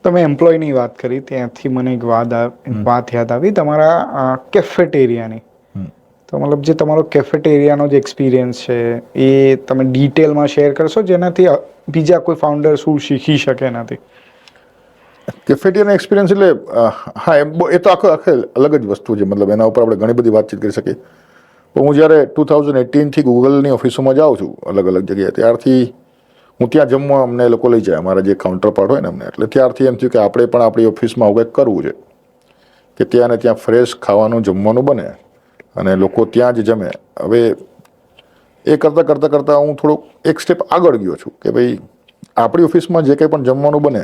તમે એમ્પ્લોયની વાત કરી ત્યાંથી મને એક વાત યાદ આવી તમારા કેફેટેરિયાની. તો મતલબ જે તમારો કેફેટેરિયાનો જે એક્સપિરિયન્સ છે એ તમે ડિટેલમાં શેર કરશો જેનાથી બીજા કોઈ ફાઉન્ડર શું શીખી શકે એનાથી. કેફેટેરિયાનો એક્સપિરિયન્સ એટલે હા એ તો આખે અલગ જ વસ્તુ છે. મતલબ એના ઉપર આપણે ઘણી બધી વાતચીત કરી શકીએ. પણ હું જ્યારે 2018થી ગૂગલની ઓફિસોમાં જાઉં છું અલગ અલગ જગ્યાએ, ત્યારથી હું ત્યાં જમવા અમને એ લોકો લઈ જાય, અમારા જે કાઉન્ટર પાર્ટ હોય ને અમને. એટલે ત્યારથી એમ થયું કે આપણે પણ આપણી ઓફિસમાં આવું કંઈક કરવું છે કે ત્યાં ને ત્યાં ફ્રેશ ખાવાનું જમવાનું બને અને લોકો ત્યાં જ જમે. હવે એ કરતાં હું થોડુંક એક સ્ટેપ આગળ ગયો છું કે ભાઈ આપણી ઓફિસમાં જે કંઈ પણ જમવાનું બને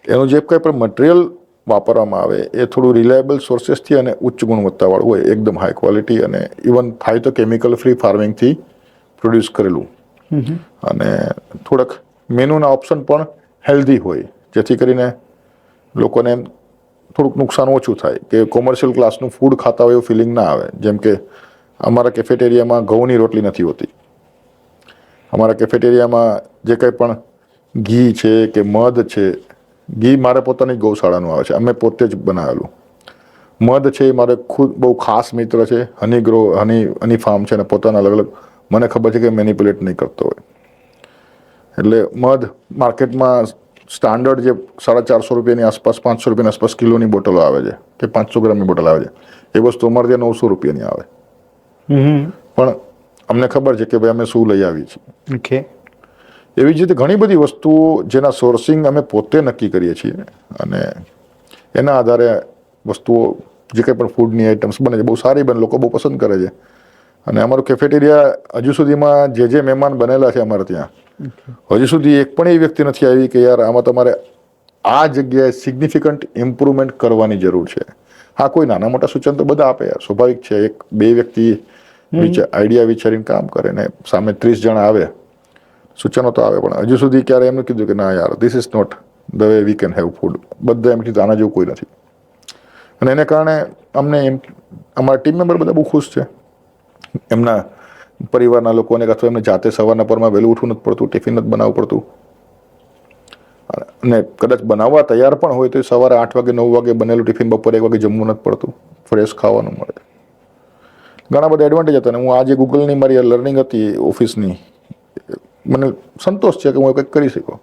એનું જે કંઈ પણ મટીરિયલ વાપરવામાં આવે એ થોડું રિલાયબલ સોર્સેસથી અને ઉચ્ચ ગુણવત્તાવાળું હોય, એકદમ હાઈ ક્વોલિટી અને ઇવન થાય તો કેમિકલ ફ્રી ફાર્મિંગથી પ્રોડ્યુસ કરેલું. અને થોડાક મેનુના ઓપ્શન પણ હેલ્ધી હોય, જેથી કરીને લોકોને એમ થોડુંક નુકસાન ઓછું થાય કે કોમર્શિયલ ક્લાસનું ફૂડ ખાતા હોય એવું ફિલિંગ ના આવે. જેમ કે અમારા કેફેટેરિયામાં ઘઉંની રોટલી નથી હોતી. અમારા કેફેટેરિયામાં જે કંઈ પણ ઘી છે કે મધ છે, ઘી મારે પોતાની ગૌશાળાનું આવે છે, અમે પોતે જ બનાવેલું. મધ છે એ મારે ખુદ બહુ ખાસ મિત્ર છે, હની ફાર્મ છે અને પોતાના અલગ અલગ મને ખબર છે કે મેનિપ્યુલેટ નહીં કરતો હોય. એટલે મધ માર્કેટમાં સ્ટાન્ડર્ડ જે 450 રૂપિયાની આસપાસ, 500 રૂપિયાની આસપાસ કિલોની બોટલો આવે છે કે 500 ગ્રામની બોટલ આવે છે, એ વસ્તુ અમારે ત્યાં 900 રૂપિયાની આવે. પણ અમને ખબર છે કે ભાઈ અમે શું લઈ આવીએ છીએ. ઓકે. એવી જ રીતે ઘણી બધી વસ્તુઓ જેના સોર્સિંગ અમે પોતે નક્કી કરીએ છીએ અને એના આધારે વસ્તુઓ જે કંઈ પણ ફૂડની આઇટમ્સ બને છે બહુ સારી બને, લોકો બહુ પસંદ કરે છે. અને અમારું કેફેટેરિયા હજુ સુધીમાં જે મહેમાન બનેલા છે અમારે ત્યાં, હજુ સુધી એક પણ એ વ્યક્તિ નથી આવી કે યાર આમાં તમારે આ જગ્યાએ સિગ્નિફિકન્ટ ઇમ્પ્રુવમેન્ટ કરવાની જરૂર છે. હા, કોઈ નાના મોટા સૂચન તો બધા આપે યાર, સ્વાભાવિક છે. 1-2 વ્યક્તિ આઈડિયા વિચારીને કામ કરે ને સામે 30 જણા આવે, સૂચનો તો આવે. પણ હજુ સુધી ક્યારે એમ કીધું કે ના યાર this is not the way we can have food. બધા એમ કીધું આના જેવું કોઈ નથી. અને એને કારણે અમને અમારા ટીમ મેમ્બર બધા બહુ ખુશ છે. એમના પરિવારના લોકોને અથવા એમને જાતે સવારના પરમાં વહેલું ઉઠવું નથી પડતું, ટિફિન નથી બનાવવું પડતું. અને કદાચ બનાવવા તૈયાર પણ હોય તો સવારે 8 વાગે 9 વાગે બનેલું ટિફિન બપોરે 1 વાગે જમવું નથી પડતું, ફ્રેશ ખાવાનું મળે. ઘણા બધા એડવાન્ટેજ હતા. અને હું આજે ગૂગલની મારી લર્નિંગ હતી ઓફિસની, મને સંતોષ છે કે હું કંઈક કરી શકું.